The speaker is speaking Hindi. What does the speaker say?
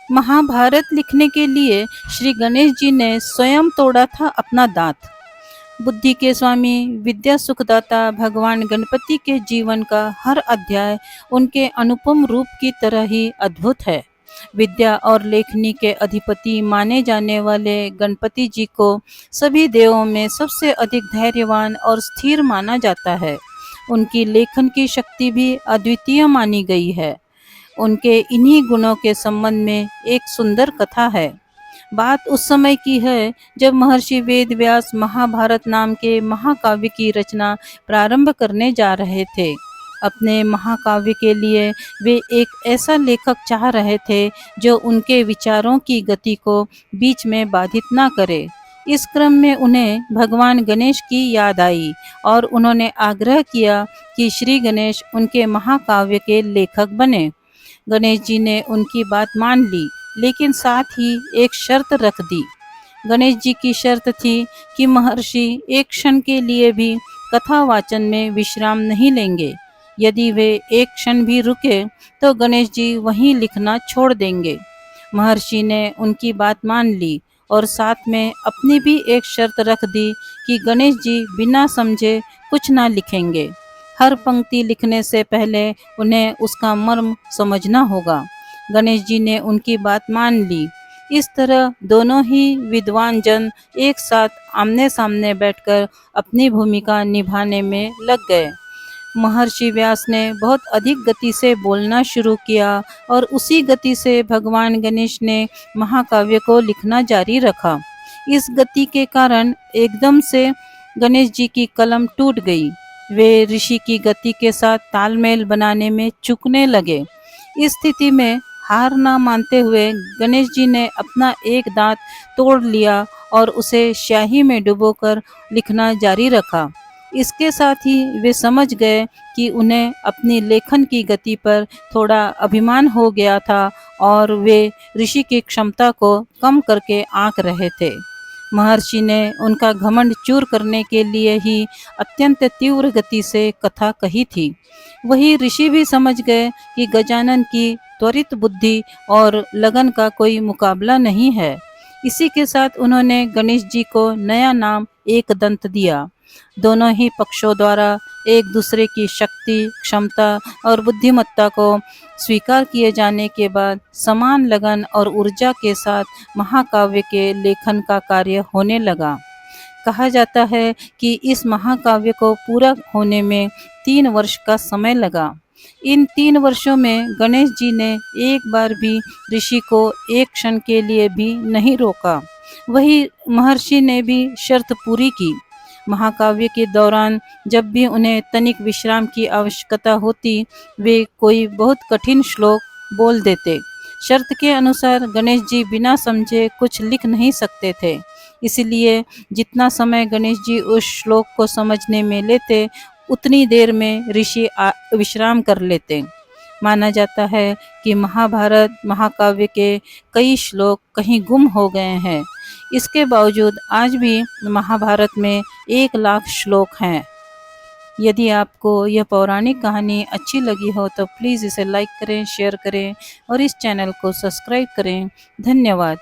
महाभारत लिखने के लिए श्री गणेश जी ने स्वयं तोड़ा था अपना दांत। बुद्धि के स्वामी, विद्या सुखदाता भगवान गणपति के जीवन का हर अध्याय उनके अनुपम रूप की तरह ही अद्भुत है। विद्या और लेखनी के अधिपति माने जाने वाले गणपति जी को सभी देवों में सबसे अधिक धैर्यवान और स्थिर माना जाता है। उनकी लेखन की शक्ति भी अद्वितीय मानी गई है। उनके इन्हीं गुणों के संबंध में एक सुंदर कथा है। बात उस समय की है जब महर्षि वेदव्यास महाभारत नाम के महाकाव्य की रचना प्रारंभ करने जा रहे थे। अपने महाकाव्य के लिए वे एक ऐसा लेखक चाह रहे थे जो उनके विचारों की गति को बीच में बाधित ना करे। इस क्रम में उन्हें भगवान गणेश की याद आई और उन्होंने आग्रह किया कि श्री गणेश उनके महाकाव्य के लेखक बने। गणेश जी ने उनकी बात मान ली, लेकिन साथ ही एक शर्त रख दी। गणेश जी की शर्त थी कि महर्षि एक क्षण के लिए भी कथा वाचन में विश्राम नहीं लेंगे। यदि वे एक क्षण भी रुके तो गणेश जी वहीं लिखना छोड़ देंगे। महर्षि ने उनकी बात मान ली और साथ में अपनी भी एक शर्त रख दी कि गणेश जी बिना समझे कुछ ना लिखेंगे। हर पंक्ति लिखने से पहले उन्हें उसका मर्म समझना होगा। गणेश जी ने उनकी बात मान ली। इस तरह दोनों ही विद्वान जन एक साथ आमने सामने बैठकर अपनी भूमिका निभाने में लग गए। महर्षि व्यास ने बहुत अधिक गति से बोलना शुरू किया और उसी गति से भगवान गणेश ने महाकाव्य को लिखना जारी रखा। इस गति के कारण एकदम से गणेश जी की कलम टूट गई। वे ऋषि की गति के साथ तालमेल बनाने में चूकने लगे। इस स्थिति में हार ना मानते हुए गणेश जी ने अपना एक दांत तोड़ लिया और उसे स्याही में डुबोकर लिखना जारी रखा। इसके साथ ही वे समझ गए कि उन्हें अपनी लेखन की गति पर थोड़ा अभिमान हो गया था और वे ऋषि की क्षमता को कम करके आंक रहे थे। महर्षि ने उनका घमंड चूर करने के लिए ही अत्यंत तीव्र गति से कथा कही थी। वही ऋषि भी समझ गए कि गजानन की त्वरित बुद्धि और लगन का कोई मुकाबला नहीं है। इसी के साथ उन्होंने गणेश जी को नया नाम एकदंत दिया। दोनों ही पक्षों द्वारा एक दूसरे की शक्ति, क्षमता और बुद्धिमत्ता को स्वीकार किए जाने के बाद समान लगन और ऊर्जा के साथ महाकाव्य के लेखन का कार्य होने लगा। कहा जाता है कि इस महाकाव्य को पूरा होने में 3 वर्ष का समय लगा। इन 3 वर्षों में गणेश जी ने एक बार भी ऋषि को एक क्षण के लिए भी नहीं रोका। वही महर्षि ने भी शर्त पूरी की। महाकाव्य के दौरान जब भी उन्हें तनिक विश्राम की आवश्यकता होती, वे कोई बहुत कठिन श्लोक बोल देते। शर्त के अनुसार गणेश जी बिना समझे कुछ लिख नहीं सकते थे। इसलिए जितना समय गणेश जी उस श्लोक को समझने में लेते, उतनी देर में ऋषि विश्राम कर लेते। माना जाता है कि महाभारत महाकाव्य के कई श्लोक कहीं गुम हो गए हैं। इसके बावजूद आज भी महाभारत में 1 लाख श्लोक हैं। यदि आपको यह पौराणिक कहानी अच्छी लगी हो तो प्लीज़ इसे लाइक करें, शेयर करें और इस चैनल को सब्सक्राइब करें। धन्यवाद।